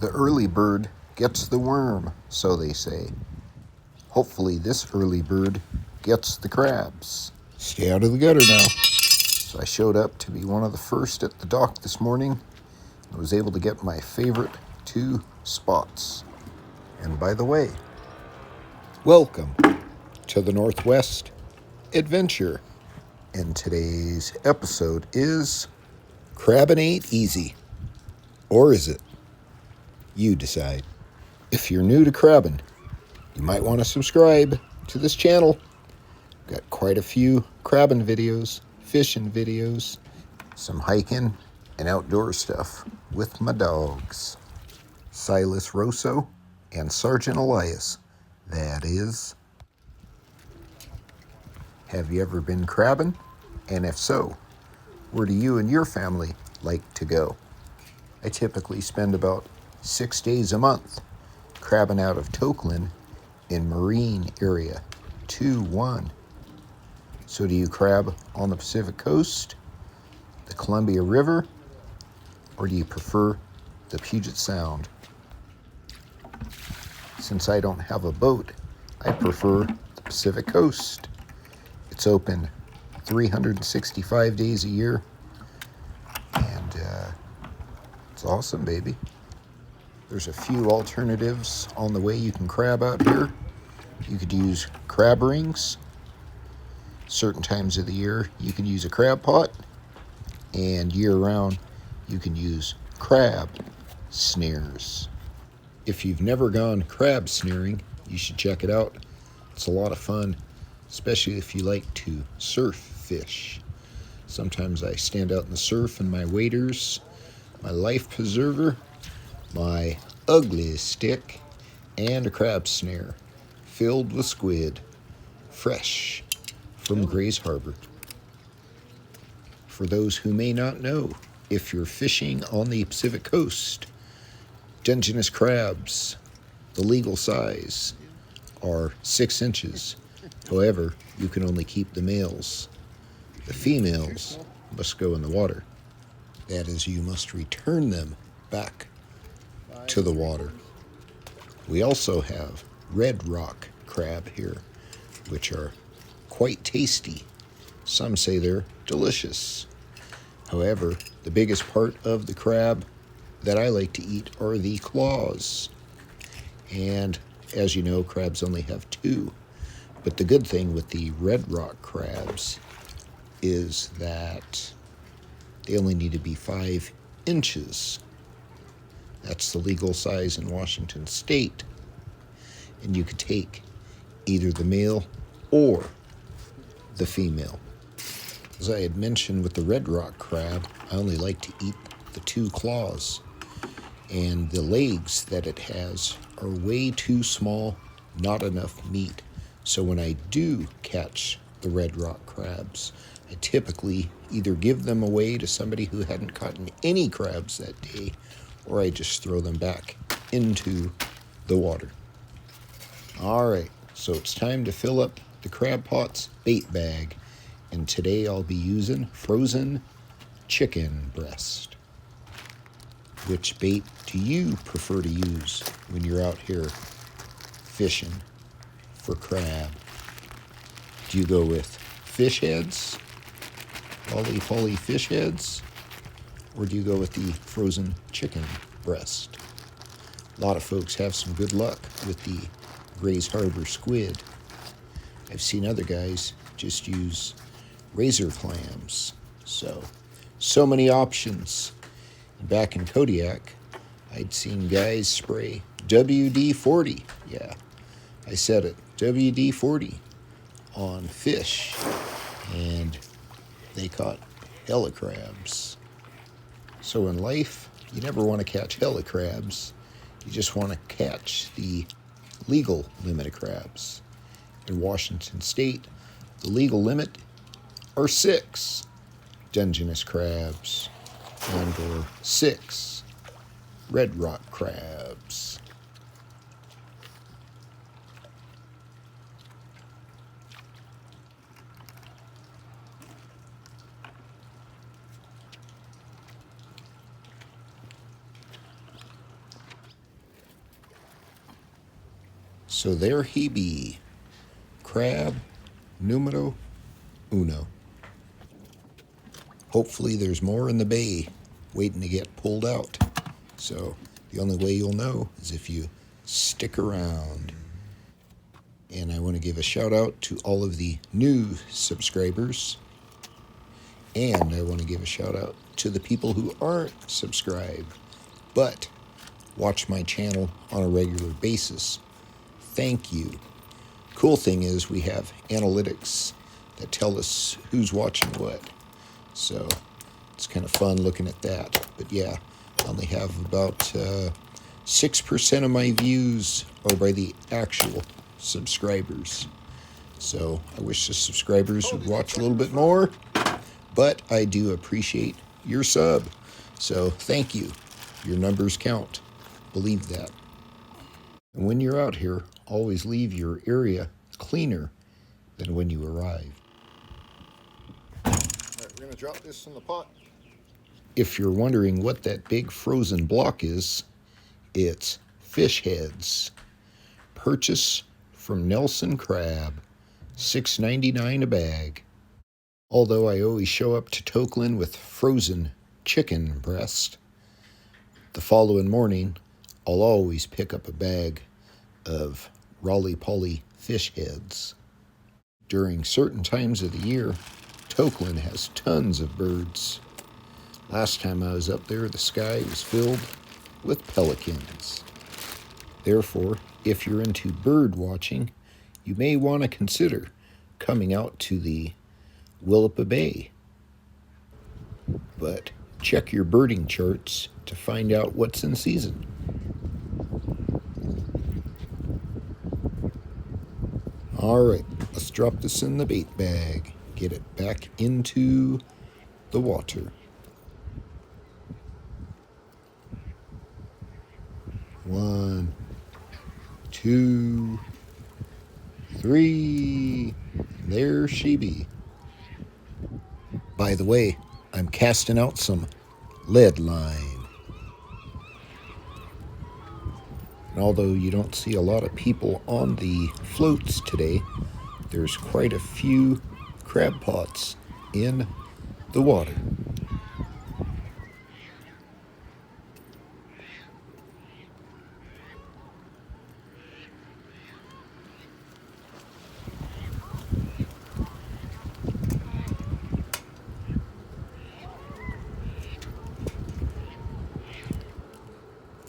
The early bird gets the worm, so they say. Hopefully this early bird gets the crabs. Stay out of the gutter now. So I showed up to be one of the first at the dock this morning. I was able to get my favorite 2 spots. And by the way, welcome to the Northwest Adventure. And today's episode is Crabbing Ain't Easy. Or is it? You decide. If you're new to crabbing, you might want to subscribe to this channel. Got quite a few crabbing videos, fishing videos, some hiking and outdoor stuff with my dogs, Silas Rosso and Sergeant Elias. That is. Have you ever been crabbing? And if so, where do you and your family like to go? I typically spend about 6 days a month crabbing out of Tokeland in Marine area 2-1. So do you crab on the Pacific Coast, the Columbia River, or do you prefer the Puget Sound? Since I don't have a boat, I prefer the Pacific Coast. It's open 365 days a year, and it's awesome, baby. There's a few alternatives on the way you can crab out here. You could use crab rings. Certain times of the year, you can use a crab pot. And year-round, you can use crab snares. If you've never gone crab snaring, you should check it out. It's a lot of fun, especially if you like to surf fish. Sometimes I stand out in the surf in my waders, my life preserver, my ugly stick, and a crab snare filled with squid, fresh from Grays Harbor. For those who may not know, if you're fishing on the Pacific Coast, Dungeness crabs, the legal size, are 6 inches. However, you can only keep the males. The females must go in the water. That is, you must return them back to the water. We also have red rock crab here, which are quite tasty. Some say they're delicious. However, the biggest part of the crab that I like to eat are the claws. And as you know, crabs only have 2. But the good thing with the red rock crabs is that they only need to be 5 inches. That's the legal size in Washington State. And you could take either the male or the female. As I had mentioned with the red rock crab, I only like to eat the 2 claws. And the legs that it has are way too small, not enough meat. So when I do catch the red rock crabs, I typically either give them away to somebody who hadn't caught any crabs that day, or I just throw them back into the water. All right, so it's time to fill up the crab pot's bait bag. And today I'll be using frozen chicken breast. Which bait do you prefer to use when you're out here fishing for crab? Do you go with fish heads, poly fish heads, or do you go with the frozen chicken breast? A lot of folks have some good luck with the Grays Harbor squid. I've seen other guys just use razor clams. So many options. Back in Kodiak, I'd seen guys spray WD-40. Yeah, I said it, WD-40 on fish, and they caught hella crabs. So in life, you never want to catch hella crabs. You just want to catch the legal limit of crabs. In Washington State, the legal limit are 6 Dungeness crabs and or 6 red rock crabs. So there he be, crab numero uno. Hopefully there's more in the bay waiting to get pulled out. So the only way you'll know is if you stick around. And I want to give a shout out to all of the new subscribers. And I want to give a shout out to the people who aren't subscribed, but watch my channel on a regular basis. Thank you. Cool thing is we have analytics that tell us who's watching what. So it's kind of fun looking at that. But yeah, I only have about 6% of my views are by the actual subscribers. So I wish the subscribers would watch a little bit more, but I do appreciate your sub. So thank you. Your numbers count. Believe that. And when you're out here, always leave your area cleaner than when you arrived. All right, we're going to drop this in the pot. If you're wondering what that big frozen block is, it's fish heads. Purchase from Nelson Crab, $6.99 a bag. Although I always show up to Tokeland with frozen chicken breast, the following morning I'll always pick up a bag of Rolly-Polly fish heads. During certain times of the year, Tokeland has tons of birds. Last time I was up there, the sky was filled with pelicans. Therefore, if you're into bird watching, you may want to consider coming out to the Willapa Bay. But check your birding charts to find out what's in season. All right, let's drop this in the bait bag. Get it back into the water. 1, 2, 3. There she be. By the way, I'm casting out some lead line. And although you don't see a lot of people on the floats today, there's quite a few crab pots in the water.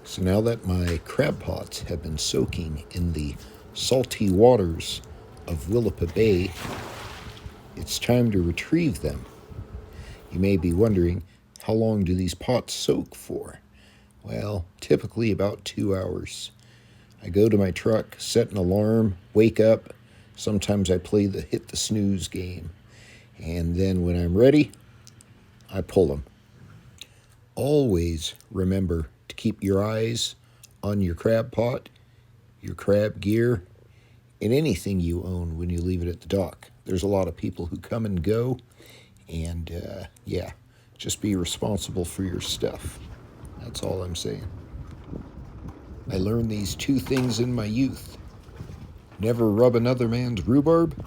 So now that my crab pots have been soaking in the salty waters of Willapa Bay, it's time to retrieve them. You may be wondering, how long do these pots soak for? Well, typically about 2 hours. I go to my truck, set an alarm, wake up. Sometimes I play the hit the snooze game. And then when I'm ready, I pull them. Always remember to keep your eyes on your crab pot, your crab gear, and anything you own when you leave it at the dock. There's a lot of people who come and go, and yeah, just be responsible for your stuff. That's all I'm saying. I learned these 2 things in my youth. Never rub another man's rhubarb,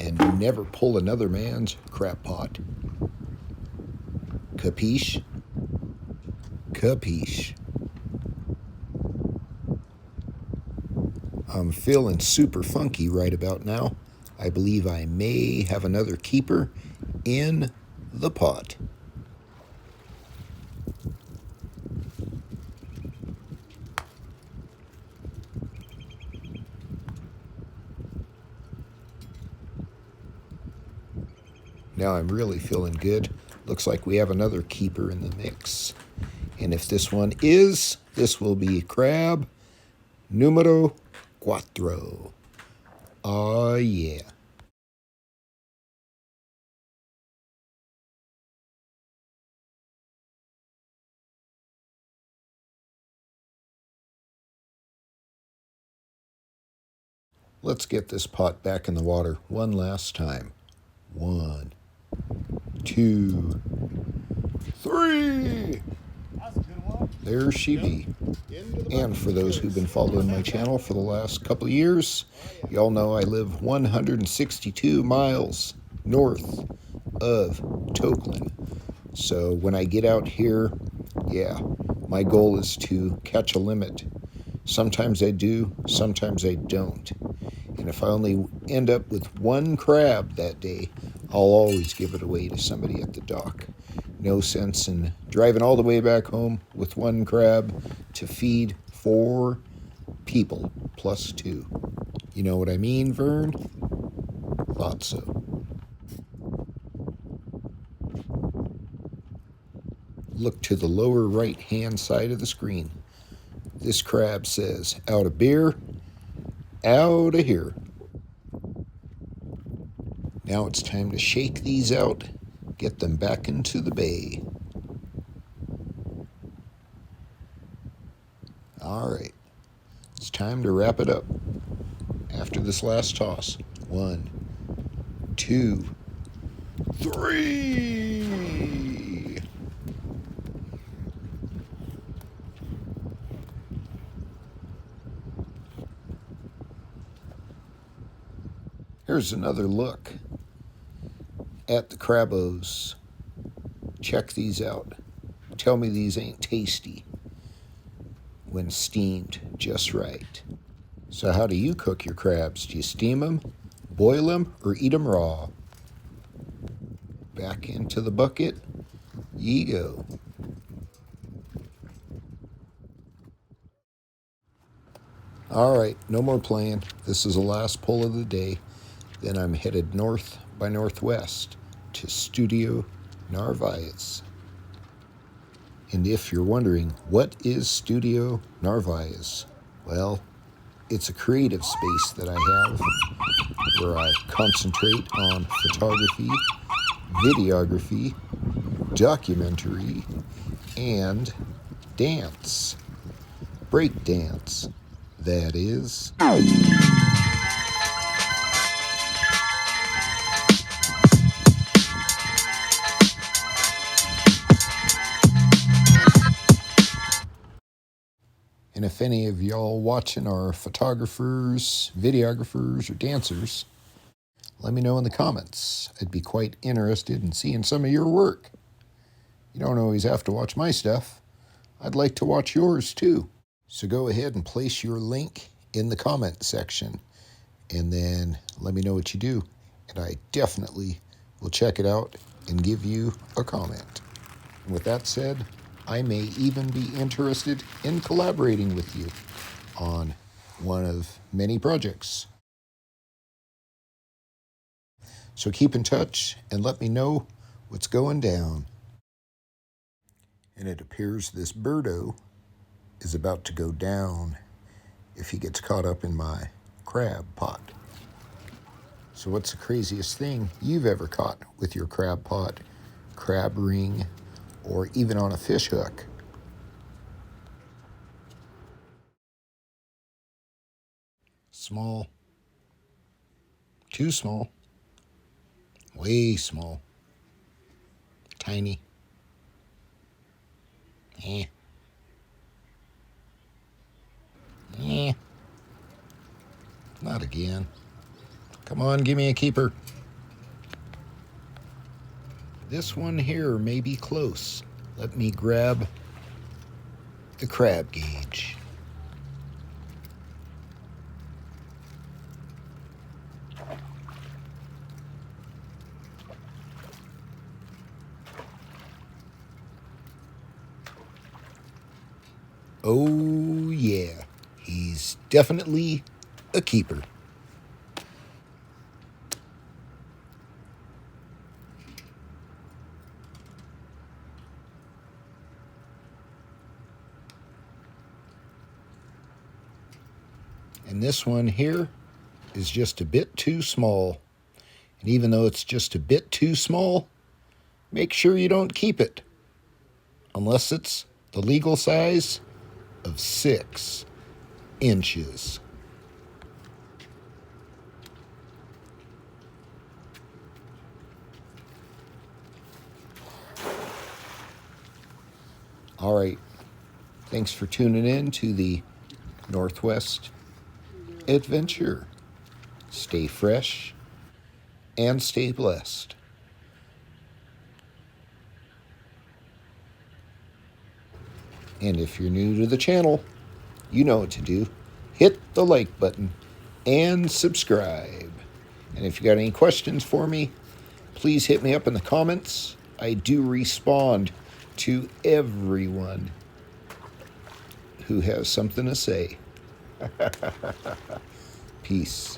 and never pull another man's crab pot. Capiche? Capiche. I'm feeling super funky right about now. I believe I may have another keeper in the pot. Now I'm really feeling good. Looks like we have another keeper in the mix. And if this one is, this will be crab numero 4. Oh yeah. Let's get this pot back in the water one last time. 1, 2, 3. That's a good one. there she be. And for those who've been following my channel for the last couple of years, y'all know I live 162 miles north of Tokeland. So when I get out here, yeah, my goal is to catch a limit. Sometimes I do, sometimes I don't. And if I only end up with one crab that day, I'll always give it away to somebody at the dock. No sense in driving all the way back home with one crab to feed 4 people plus 2. You know what I mean, Vern? Thought so. Look to the lower right-hand side of the screen. This crab says, out of beer, out of here. Now it's time to shake these out, get them back into the bay. All right, it's time to wrap it up. After this last toss, 1, 2, 3. Here's another look at the crabos. Check these out. Tell me these ain't tasty when steamed just right. So how do you cook your crabs? Do you steam them, boil them, or eat them raw? Back into the bucket ye go. All right, no more playing. This is the last pull of the day. Then I'm headed north by northwest to Studio Narvaez. And if you're wondering, what is Studio Narvaez? Well, it's a creative space that I have where I concentrate on photography, videography, documentary, and dance. Break dance, that is. And if any of y'all watching are photographers, videographers, or dancers, let me know in the comments. I'd be quite interested in seeing some of your work. You don't always have to watch my stuff. I'd like to watch yours too. So go ahead and place your link in the comment section, and then let me know what you do. And I definitely will check it out and give you a comment. And with that said, I may even be interested in collaborating with you on one of many projects. So keep in touch and let me know what's going down. And it appears this birdo is about to go down if he gets caught up in my crab pot. So what's the craziest thing you've ever caught with your crab pot, crab ring, or even on a fish hook? Small. Too small. Way small. Tiny. Eh. Eh. Not again. Come on, give me a keeper. This one here may be close. Let me grab the crab gauge. Oh yeah, he's definitely a keeper. And this one here is just a bit too small. And even though it's just a bit too small, make sure you don't keep it. Unless it's the legal size of 6 inches. All right, Thanks for tuning in to the Northwest Adventure. Stay fresh and stay blessed. And if you're new to the channel, you know what to do. Hit the like button and subscribe. And if you got any questions for me, please hit me up in the comments. I do respond to everyone who has something to say. Peace.